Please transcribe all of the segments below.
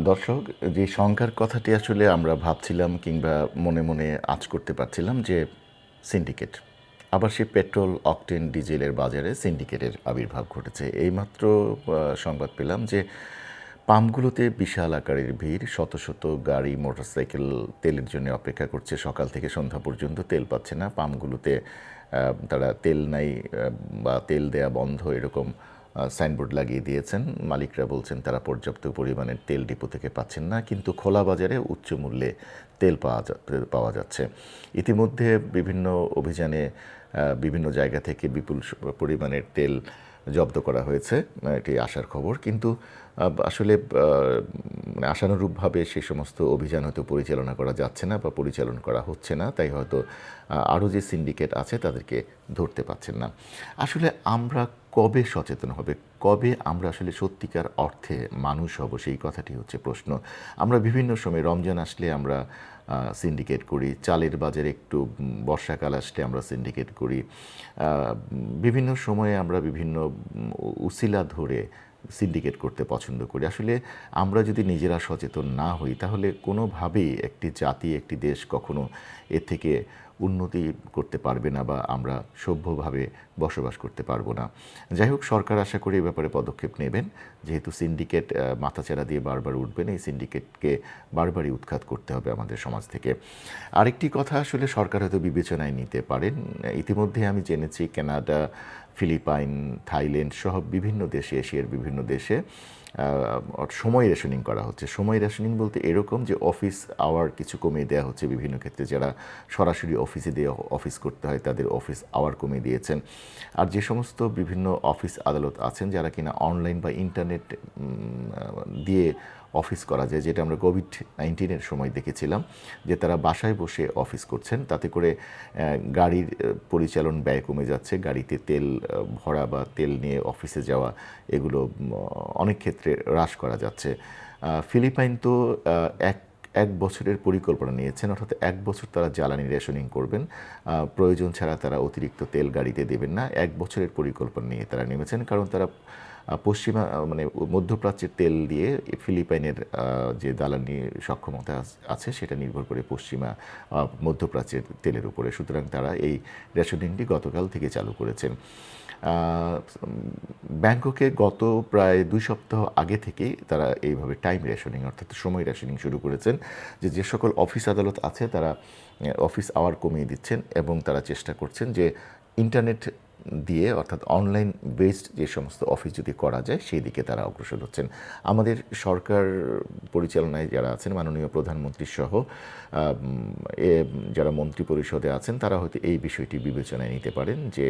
দর্শক, যে সংখ্যার কথাটি আসলে আমরা ভাবছিলাম কিংবা মনে মনে আঁচ করতে পারছিলাম যে সিন্ডিকেট। আবার সেই পেট্রোল, অকটেন, ডিজেলের বাজারে সিন্ডিকেটের আবির্ভাব ঘটেছে। এইমাত্র সংবাদ পেলাম যে পাম্পগুলোতে বিশাল আকারের ভিড়, শত শত গাড়ি, মোটরসাইকেল তেলের জন্য অপেক্ষা করছে। সকাল থেকে সন্ধ্যা পর্যন্ত তেল পাচ্ছে না। পাম্পগুলোতে তারা তেল নাই বা তেল দেয়া বন্ধ এরকম সাইনবোর্ড লাগিয়ে দিয়েছেন। মালিকরা বলছেন তারা পর্যাপ্ত পরিমাণের তেল ডিপো থেকে পাচ্ছেন না, কিন্তু খোলা বাজারে উচ্চ মূল্যে তেল পাওয়া যাচ্ছে। ইতিমধ্যে বিভিন্ন অভিযানে বিভিন্ন জায়গা থেকে বিপুল পরিমাণের তেল জব্দ করা হয়েছে, এটি আসার খবর। কিন্তু আসলে মানে আশানুরূপভাবে সেই সমস্ত অভিযান হয়তো পরিচালনা করা যাচ্ছে না বা পরিচালন করা হচ্ছে না, তাই হয়তো আরও যে সিন্ডিকেট আছে তাদেরকে ধরতে পারছেন না। আসলে আমরা কবে সচেতন হবে, কবে আমরা আসলে সত্যিকার অর্থে মানুষ হব, সেই কথাটি হচ্ছে প্রশ্ন। আমরা বিভিন্ন সময় রমজান আসলে আমরা সিন্ডিকেট করি, চালের বাজারে একটু বর্ষাকাল আসলে আমরা সিন্ডিকেট করি, বিভিন্ন সময়ে আমরা বিভিন্ন উসিলা ধরে সিন্ডিকেট করতে পছন্দ করি। আসলে আমরা যদি নিজেরা সচেতন না হই তাহলে কোনোভাবেই একটি জাতি, একটি দেশ কখনো এর থেকে উন্নতি করতে পারবে না বা আমরা সভ্যভাবে বসবাস করতে পারবো না। যাই হোক, সরকার আশা করি এ ব্যাপারে পদক্ষেপ নেবেন। যেহেতু সিন্ডিকেট মাথাচাড়া দিয়ে বারবার উঠবেন, এই সিন্ডিকেটকে বারবারই উৎখাত করতে হবে আমাদের সমাজ থেকে। আরেকটি কথা আসলে সরকার হয়তো বিবেচনায় নিতে পারেন। ইতিমধ্যে আমি জেনেছি কানাডা, ফিলিপাইন, থাইল্যান্ড সহ বিভিন্ন দেশে, এশিয়ার বিভিন্ন দেশে সময় রেশনিং করা হচ্ছে। সময় রেশনিং বলতে এরকম যে অফিস আওয়ার কিছু কমিয়ে দেওয়া হচ্ছে বিভিন্ন ক্ষেত্রে। যারা সরাসরি অফিসে দিয়ে অফিস করতে হয় তাদের অফিস আওয়ার কমিয়ে দিয়েছেন। আর যে সমস্ত বিভিন্ন অফিস আদালত আছেন যারা কিনা অনলাইন বা ইন্টারনেট দিয়ে অফিস করা যায়, যেটা আমরা কোভিড-19 সময় দেখেছিলাম যে তারা বাসায় বসে অফিস করছেন, তাতে করে গাড়ির পরিচালন ব্যয় কমে যাচ্ছে। গাড়িতে তেল ভরা বা তেল নিয়ে অফিসে যাওয়া এগুলো অনেক ক্ষেত্রে হ্রাস করা যাচ্ছে। ফিলিপাইন তো এক এক বছরের পরিকল্পনা নিয়েছেন, অর্থাৎ 1 বছর তারা জ্বালানি রেশনিং করবেন, প্রয়োজন ছাড়া তারা অতিরিক্ত তেল গাড়িতে দেবেন না। 1 বছরের পরিকল্পনা নিয়ে তারা নেমেছেন, কারণ তারা পশ্চিমা মানে মধ্যপ্রাচ্যের তেল দিয়ে ফিলিপাইনের যে জ্বালানি সক্ষমতা আছে সেটা নির্ভর করে পশ্চিমা মধ্যপ্রাচ্যের তেলের উপরে। সুতরাং তারা এই রেশনিংটি গতকাল থেকে চালু করেছেন। ব্যাংককে গত প্রায় 2 সপ্তাহ আগে থেকেই তারা এইভাবে টাইম রেশনিং অর্থাৎ সময় রেশনিং শুরু করেছেন, যে সকল অফিস আদালত আছে তারা অফিস আওয়ার কমিয়ে দিচ্ছেন এবং তারা চেষ্টা করছেন যে ইন্টারনেট দিয়ে অর্থাৎ অনলাইন বেসড যে সমস্ত অফিস যদি করা যায় সেই দিকে তারা অগ্রসর হচ্ছেন। আমাদের সরকার পরিচালনায় যারা আছেন, মাননীয় প্রধানমন্ত্রী সহ যারা মন্ত্রী পরিষদে আছেন তারা হয়তো এই বিষয়টি বিবেচনায় নিতে পারেন যে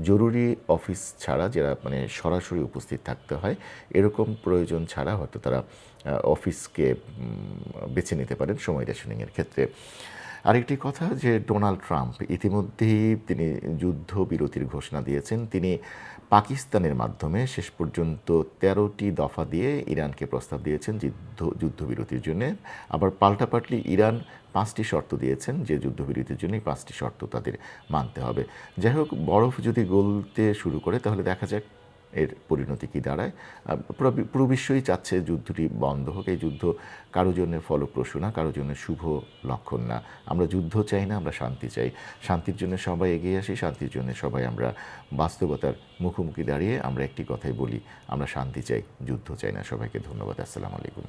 জরুরি অফিস ছাড়া, যারা মানে সরাসরি উপস্থিত থাকতে হয় এরকম প্রয়োজন ছাড়া হয়তো তারা অফিসকে বেছে নিতে পারেন সময় রেশনিংয়ের ক্ষেত্রে। আরেকটি কথা যে ডোনাল্ড ট্রাম্প ইতিমধ্যেই তিনি যুদ্ধবিরতির ঘোষণা দিয়েছেন। তিনি পাকিস্তানের মাধ্যমে শেষ পর্যন্ত 13টি দফা দিয়ে ইরানকে প্রস্তাব দিয়েছেন যুদ্ধবিরতির জন্যে। আবার পাল্টাপাল্টি ইরান 5টি শর্ত দিয়েছেন যে যুদ্ধবিরতির জন্য এই 5টি শর্ত তাদের মানতে হবে। যাই হোক, বরফ যদি গলতে শুরু করে তাহলে দেখা যাক এর পরিণতি কী দাঁড়ায়। পুরো বিশ্বই চাচ্ছে যুদ্ধটি বন্ধ হোক। এই যুদ্ধ কারো জন্য ফলপ্রসূ না, কারো জন্য শুভ লক্ষণ না। আমরা যুদ্ধ চাই না, আমরা শান্তি চাই। শান্তির জন্য সবাই এগিয়ে আসি, শান্তির জন্য সবাই আমরা বাস্তবতার মুখোমুখি দাঁড়িয়ে আমরা একটি কথাই বলি, আমরা শান্তি চাই, যুদ্ধ চাই না। সবাইকে ধন্যবাদ। আসসালামু আলাইকুম।